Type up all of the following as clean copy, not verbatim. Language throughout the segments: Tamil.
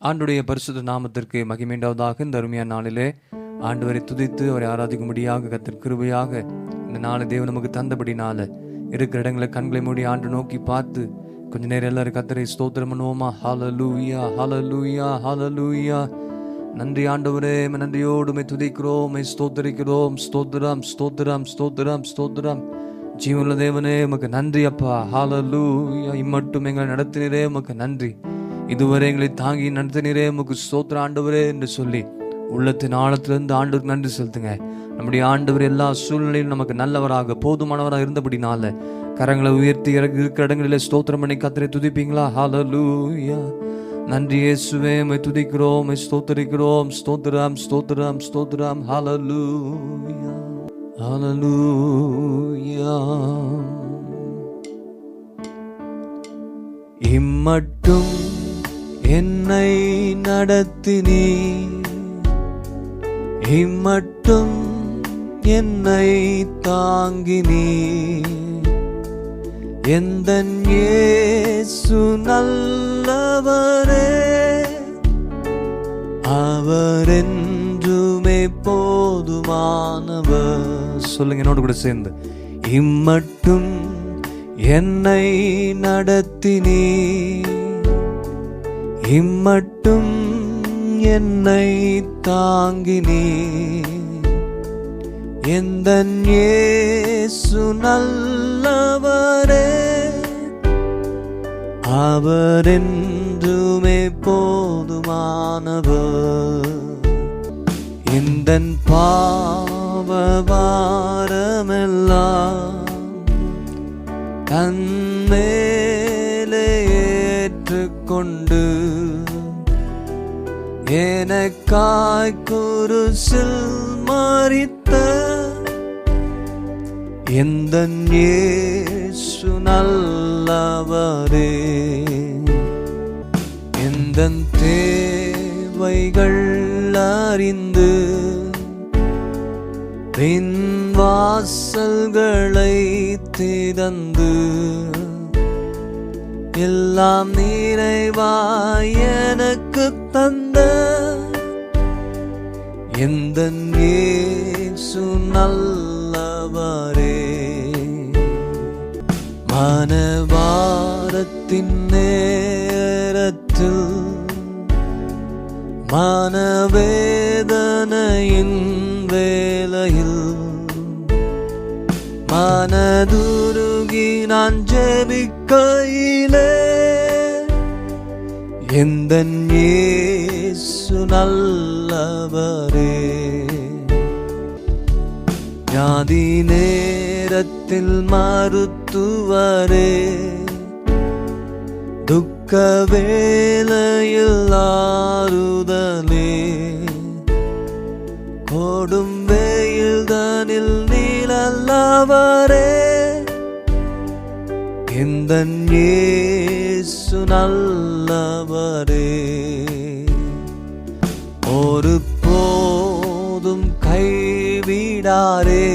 ஆண்டுடைய பரிசுத்த நாமத்திற்கு மகிமையுண்டாவதாக. இந்த அருமையான நாளிலே ஆண்டவரை துதித்து அவரை ஆராதிக்கும்படியாக கர்த்தர் கிருபையாக இந்த நாளை தேவன் நமக்கு தந்தபடினால இருக்கிற இடங்களை கண்களை மூடி ஆண்டு நோக்கி பார்த்து கொஞ்ச நேரம் எல்லாரும் கர்த்தரை ஸ்தோத்திரம் பண்ணுவோமா? ஹல்லேலூயா, ஹல்லேலூயா, ஹல்லேலூயா. நன்றி ஆண்டவரே, நன்றியோடு துதிக்கிறோம், ஸ்தோத்தரிக்கிறோம். ஸ்தோத்திரம், ஸ்தோத்திரம், ஸ்தோத்திரம், ஸ்தோத்திரம். ஜீவனுள்ள தேவனே உமக்கு நன்றி அப்பா. ஹல்லேலூயா. இம்மட்டும் எங்களை நடத்தினரே உமக்கு நன்றி. இதுவரை எங்களை தாங்கி நடத்தினரே உமக்கு ஸ்தோத்திர ஆண்டவரே என்று சொல்லி உள்ளத்தின் ஆழத்திலிருந்து ஆண்டவருக்கு நன்றி செலுத்துங்க. நம்முடைய ஆண்டவர் எல்லா சூழ்நிலையிலும் நமக்கு நல்லவராக போதுமானவராக இருந்தபடினால கரங்களை உயர்த்தி இருக்கிற இடங்களிலே ஸ்தோத்திரம் பண்ணி கர்த்தரை துதிப்பீங்களா? ஹல்லேலூயா. நன்றி இயேசுவே, உம்மை துதிக்கிறோம், உம்மை ஸ்தோத்தரிக்கிறோம். ஸ்தோத்திரம், ஸ்தோத்திரம், ஸ்தோத்திரம். ஹல்லேலூயா, ஹல்லேலூயா. இம்மட்டும் என்னை நடத்தினீ, இம்மட்டும் என்னை தாங்கினீ. எந்தன் இயேசு நல்லவரே, அவர் என்றுமே போதுமானவர். சொல்லுங்க என்னோடு கூட சேர்ந்து. இம்மட்டும் என்னை நடத்தினீ, இம்மட்டும் என்னை தாங்கினீ. எந்தன் இயேசு நல்லவரே, அவர் என்றுமே போதுமானவர். இந்தன் பாவ பாரமெல்லாம் தன்மேலே ஏற்றுக்கொண்டு எனக்காய் குருசில் மரித்த எந்தன் இயேசு நல்லவரே. எந்தன் தேவைகள் அறிந்து பின் வாசல்களை திறந்து எல்லாம் நிறைவாய் எனக்கு தந்த எந்தன் இயேசு நல்லவரே. மனபாரத்தின் நேரத்தில் மனவேதனையின் வேளையில் மனதுருகி நான் ஜெபிக்கையிலே எந்தன் இயேசு நல்லவரே. வியாதி நேரத்தில் மருத்துவரே, துக்க வேளையில் ஆறுதலே, கோடும் வெயில் தனில் நீலல்லவரே. எந்தன் இயேசு நல்லவரே. ஒரு போதும் கைவிடாரே,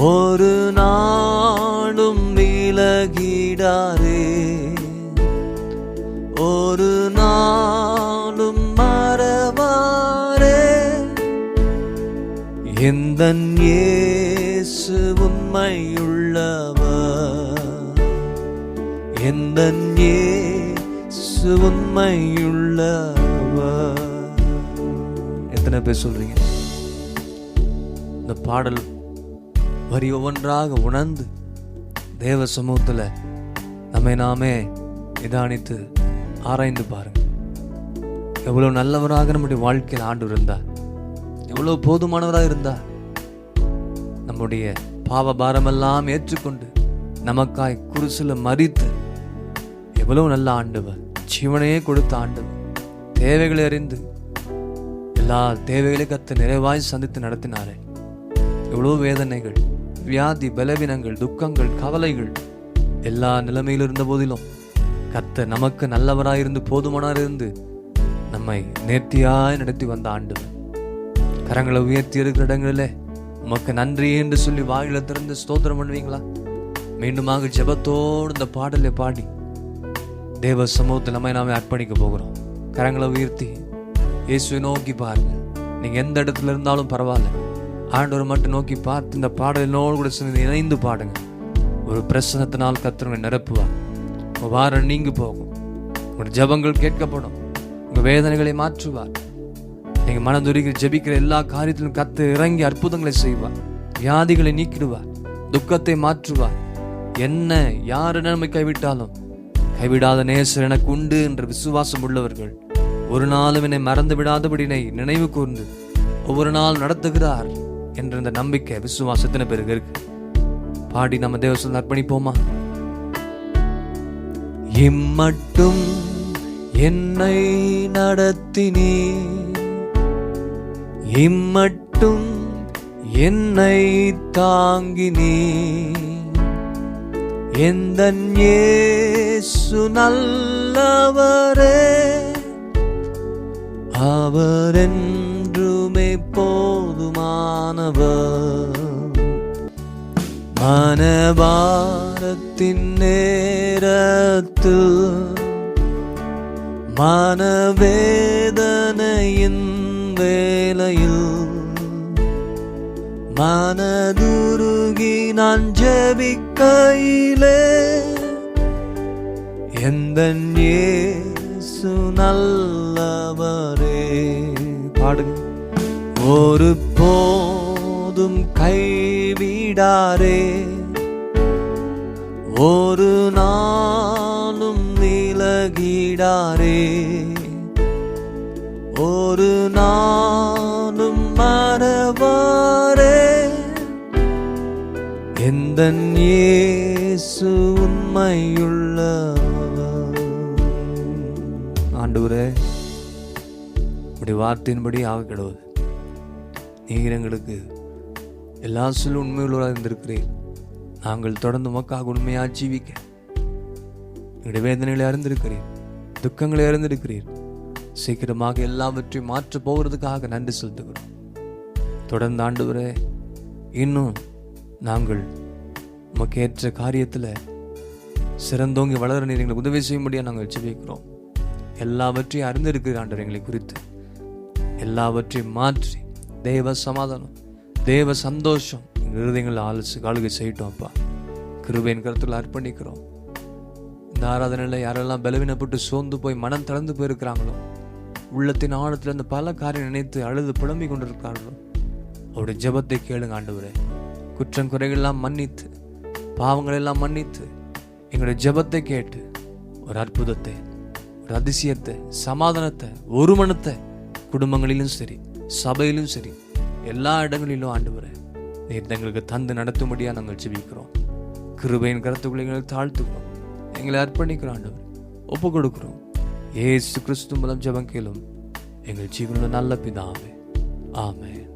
ஒரு நாளும் விலகிடாரே, ஒரு நாளும் மறவாரே. எந்தன் இயேசு உண்மையுள்ளவர், எந்தன் இயேசு உண்மையுள்ளவர். எத்தனை பேர் சொல்றீங்க? இந்த பாடல் வரி ஒவ்வொன்றாக உணர்ந்து தேவ சமூகத்துல நம்மை நாமே நிதானித்து ஆராய்ந்து பாருங்க. எவ்வளவு நல்லவராக நம்முடைய வாழ்க்கையில் ஆண்டவர் இருந்தார், எவ்வளவு போதுமானவராக இருந்தார். நம்முடைய பாவ பாரமெல்லாம் ஏற்றுக்கொண்டு நமக்காய் குருசில மரித்து எவ்வளவு நல்ல ஆண்டவர், ஜீவனையே கொடுத்த ஆண்டவர், தேவைகளை அறிந்து எல்லா தேவைகளையும் கர்த்தர் நிறைவாய் சந்தித்து நடத்தினாரே. எவ்வளவு வேதனைகள், வியாதி, பலவீனங்கள், துக்கங்கள், கவலைகள் எல்லா நிலைமையில் இருந்த போதிலும் கர்த்தர் நமக்கு நல்லவராயிருந்து போதுமானவராயிருந்து நம்மை நேர்த்தியாய் நடத்தி வந்த ஆண்டவர். கரங்களை உயர்த்தி இருக்கிற இடங்களிலே உமக்கு நன்றி என்று சொல்லி வாயில திறந்து ஸ்தோத்திரம் பண்ணுவீங்களா? மீண்டுமாக ஜெபத்தோடு இந்த பாடலை பாடி தேவ சமூகத்தில் நம்மை நாமே அர்ப்பணிக்க போகிறோம். கரங்களை உயர்த்தி இயேசுவை நோக்கி பாருங்க. நீங்க எந்த இடத்துல இருந்தாலும் பரவாயில்ல, ஆண்டவர் மட்டும் நோக்கி பார்த்து இந்த பாடலோடு கூட சேர்ந்து இணைந்து பாடுங்க. ஒரு பிரசனத்தினால் கர்த்தர் நிரப்புவார். உங்க வாரம் நீங்கி போகும். உங்க ஜெபங்கள் கேட்கப்படும். உங்க வேதனைகளை மாற்றுவார். நீங்க மனதுருகி ஜெபிக்கிற எல்லா காரியத்திலும் கர்த்தர் இறங்கி அற்புதங்களை செய்வார். வியாதிகளை நீக்கிடுவார். துக்கத்தை மாற்றுவார். என்ன யாரு நம்மை கைவிட்டாலும் கைவிடாத நேசர் எனக்கு உண்டு என்ற விசுவாசம் உள்ளவர்கள் ஒரு நாளும் என்னை மறந்து விடாதபடினை நினைவு கூர்ந்து ஒவ்வொரு நாள் நடத்துகிறார் என்ற இந்த நம்பிக்கை விசுவாசத்தின பிறகு இருக்கு. பாடி நம்ம தேவசத்தில் அர்ப்பணிப்போமா? இம்மட்டும் என்னை நடத்தினீ, இம்மட்டும் என்னை தாங்கினீ, எந்தன் இயேசு நல்லவரே, அவர் என்றுமே போதுமானவர். மனபாரத்தின் நேரத்தில் மனவேதனையின் வேளையில் மனதுருகி நான் ஜெபிக்கையிலே எந்தன் இயேசு நல்லவரே. பாடுங்க. ஒரு போதும் கைவிடாரே, ஒரு நாளும் விலகிடாரே, ஒரு நாளும் மறவாரே, எந்தன் இயேசு உண்மையுள்ளவர். ஆண்டவரே, உம்முடைய வார்த்தையின்படி ஆக கிடவது. நீர் எங்களுக்கு எல்லா சொல்லும் உண்மையுள்ளவராக இருந்திருக்கிறேன். நாங்கள் தொடர்ந்து உமக்காக உண்மையாக ஜீவிக்க எங்களுடைய வேதனைகளை அறிந்திருக்கிறேன், துக்கங்களை அறிந்திருக்கிறேன். சீக்கிரமாக எல்லாவற்றையும் மாற்ற போகிறதுக்காக நன்றி செலுத்துகிறோம். தொடர்ந்து ஆண்டவரே, இன்னும் நாங்கள் உமக்கு ஏற்ற காரியத்தில் சிறந்தோங்கி வளர நீர் எங்களுக்கு உதவி செய்யும்படியாக நாங்கள் ஜெபிக்கிறோம். எல்லாவற்றையும் அறிந்திருக்கிற ஆண்டவர் எங்களை குறித்து எல்லாவற்றையும் மாற்றி தேவ சமாதானம், தேவ சந்தோஷம் எங்கள் இருதயங்களை ஆளுகை செய்யட்டும். அப்பா, கிருபையின் கருத்தில் அர்ப்பணிக்கிறோம். இந்த ஆராதனையில் யாரெல்லாம் பலவீனப்பட்டு சோர்ந்து போய் மனம் தளர்ந்து போயிருக்கிறாங்களோ, உள்ளத்தின் ஆழத்தில் இந்த பல காரியம் நினைத்து அழுது புலம்பிக் கொண்டிருக்கிறார்களோ, அவருடைய ஜெபத்தை கேளுங்க ஆண்டவரே. குற்றம் குறைகள்லாம் மன்னித்து, பாவங்கள் எல்லாம் மன்னித்து, எங்களுடைய ஜெபத்தை கேட்டு ஒரு அற்புதத்தை, ஒரு அதிசயத்தை, சமாதானத்தை, ஒருமனத்தை குடும்பங்களிலும் சரி, சபையிலும் சரி, எல்லா இடங்களிலும் ஆண்டவரே நீர் எங்களுக்கு தந்து நடத்தும்படியா நாங்கள் ஜெபிக்கிறோம். கிருபையின் கருத்துக்களை எங்களுக்கு தாழ்த்துக்கிறோம், எங்களை அர்ப்பணிக்கிறோம் ஆண்டவர், ஒப்பு கொடுக்கிறோம். இயேசு கிறிஸ்து மூலம் ஜெபம் கேளும் எங்கள் ஜீவனுள்ள நல்ல பிதாவே, ஆமென்.